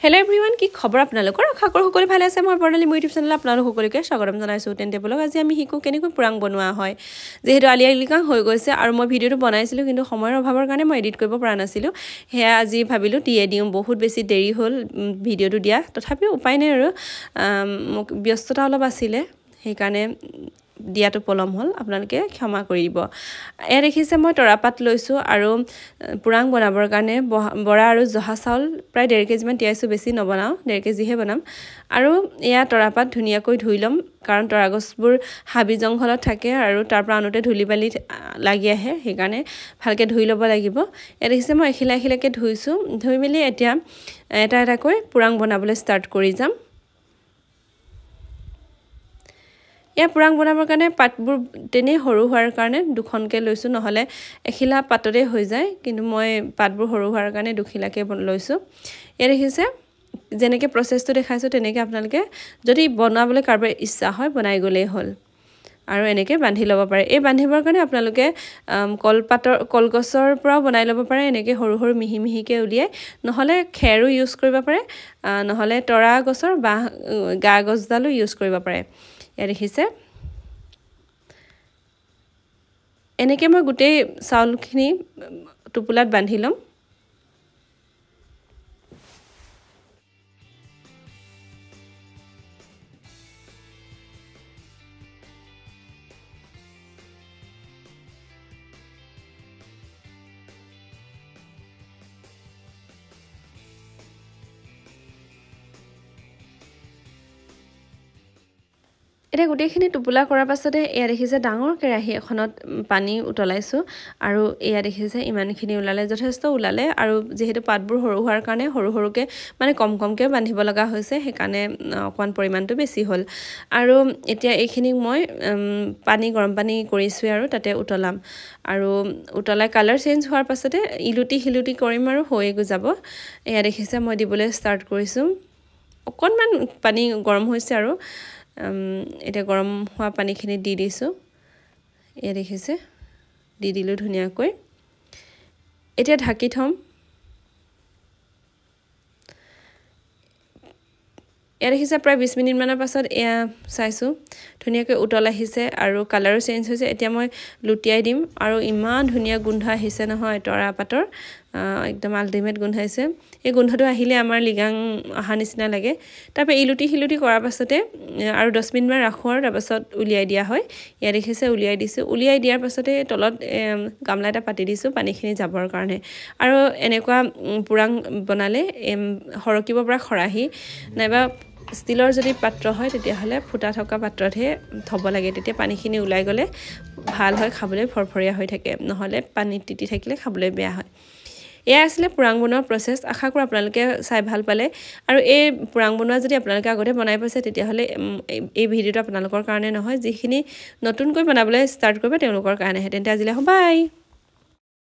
Hello everyone, কি খবৰ আপোনালোকৰ আশা কৰো সকলো ভালে আছে মই বৰ্ণালী মোৰ ইউটিউব চেনেল আপোনালোক সকলোকে স্বাগতম জনাইছো তেন্তে বলক আজি আমি হিকো কেনেকৈ পুৰাং বনোৱা হয় যেহেতু আলি আই লিগাং হৈ গৈছে আৰু মই ভিডিওটো বনাইছিলো কিন্তু সময়ৰ অভাৱৰ কাৰণে মই এডিট কৰিব পৰা নাছিলো হেয়া আজি ভাবিলো দিয়ে দিম বহুত বেছি দেৰি হ'ল ভিডিওটো দিয়া তথাপি উপায় নাই আৰু ব্যস্ততা অলপ আছিল সেইকাৰণে দিয়াটো পলম হল আপোনালোকে ক্ষমা কৰি দিব এ দেখিছে মই তৰাপাত লৈছো আৰু পুৰাং বনাবৰ কাৰণে বৰা আৰু জহা চাউল প্ৰায় 1.5 কেজি মান তিয়াইছো বেছি নবনাও 1.5 কেজি হে বনাম আৰু এয়া তৰাপাত ধুনিয়াকৈ ধুই লম কাৰণ তৰাগছবোৰ হাবি জংঘলত থাকে আৰু তাৰ পৰা আনোতে ধুলি বালি লাগি আহে সেইকাৰণে ভালকে ধুই লব লাগিব এ দেখিছে মই এখিলা এখিলাকে ধুইছো ধুই মেলি এতিয়া এটা এটাকৈ পুৰাং বনাবলৈ ষ্টাৰ্ট কৰি যাম या पुराং বনাবৰ কাৰণে পাতবোৰ তেনে হৰু হোৱাৰ কাৰণে দুখনকে লৈছো নহলে এখিলা পাতৰে হৈ যায় কিন্তু মই পাতবোৰ হৰু হোৱাৰ কাৰণে দুখিলাকে লৈছো এ দেখিছে যেনেকে প্ৰসেসটো দেখাইছো তেনেকে আপোনালোকে যদি বনাবলৈ কাৰবাৰ ইচ্ছা হয় বনাই গলেই হল আৰু এনেকে বান্ধি লব পাৰে এই বান্ধিবৰ কাৰণে আপোনালোকে কলগছৰ পৰা বনাই লব পাৰে এনেকে হৰু হৰু মিহি মিহিকে উলিয়াই নহলে খেৰো ইউজ কৰিব পাৰে নহলে তৰা গছৰ বা গা গছডালো ইউজ কৰিব পাৰে এ দেখিছে এনেকে মই গুটেই চাউলখিনি টুপুলাত বান্ধি লম এটা গুটেইখিনি টুপুলা কৰাৰ পাছতে এয়া দেখিছে ডাঙৰ কেৰাহী এখনত পানী উতলাইছো আৰু এয়া দেখিছে ইমানখিনি উলালে যথেষ্ট উলালে আৰু যেহেতু পাতবোৰ হৰু হোৱাৰ কাৰণে হৰু হৰুকে মানে কম কমকে বান্ধিব লগা হৈছে সেইকাৰণে অকমান পৰিমাণটো বেছি হ'ল আৰু এতিয়া এইখিনি মই গৰম পানী কৰিছো আৰু তাতে উতলাম আৰু উতলাই কালাৰ চেঞ্জ হোৱাৰ পাছতে ইলুটি হিলুটি কৰিম আৰু হৈ যাব এয়া দেখিছে মই দিবলৈ ষ্টাৰ্ট কৰিছো অকনমান পানী গৰম হৈছে আৰু এটা গৰম হোৱা পানীখিনি দি দিছো এ দেখিছে দি দিলো ধুনিয়াকৈ এতিয়া ঢাকি থম এ দেখিছে প্ৰায় 20 মিনিট মানৰ পাছত এয়া চাইছো ধুনিয়াকৈ উতল আহিছে আৰু কালাৰো চেঞ্জ হৈছে এতিয়া মই লুটিয়াই দিম আৰু ইমান ধুনিয়া গোন্ধ আহিছে নহয় তৰা পাতৰ একদম আল্টিমেট গোন্ধাইছে এই গোন্ধটো আহিলে আমাৰ লিগাং আহা নিচিনা লাগে তাৰপে ইলুটি হিলুটি কৰাৰ পাছতে আৰু 10 মিনিট মান ৰাখো আৰু তাৰ পাছত উলিয়াই দিয়া হয় ইয়া দেখিছে উলিয়াই দিছো উলিয়াই দিয়াৰ পাছতে তলত গামলা এটা পাতি দিছো পানীখিনি যাবৰ কাৰণে আৰু এনেকুৱা পুৰাং বনালে হৰকিব পৰা খৰাহি নাইবা ষ্টিলৰ যদি পাত্ৰ হয় তেতিয়া হলে ফুটা থকা পাত্ৰতহে থব লাগে তেতিয়া পানীখিনি উলাই গলে ভাল হয় খাবলৈ ফৰফৰিয়া হৈ থাকে নহলে পানী তিতি থাকিলে খাবলৈ বেয়া হয় এয়া আছিল পুৰাং বনোৱা প্ৰসেস আশা কৰো আপোনালোকে চাই ভাল পালে আৰু এই পুৰাং বনোৱা যদি আপোনালোকে আগতে বনাই পাইছে তেতিয়া হলে এই ভিডিওটো আপোনালোকৰ কাৰণে নহয় যিখিনি নতুনকৈ বনাবলৈ ষ্টাৰ্ট কৰিব তেওঁলোকৰ কাৰণে তেন্তে আজিলৈ বাই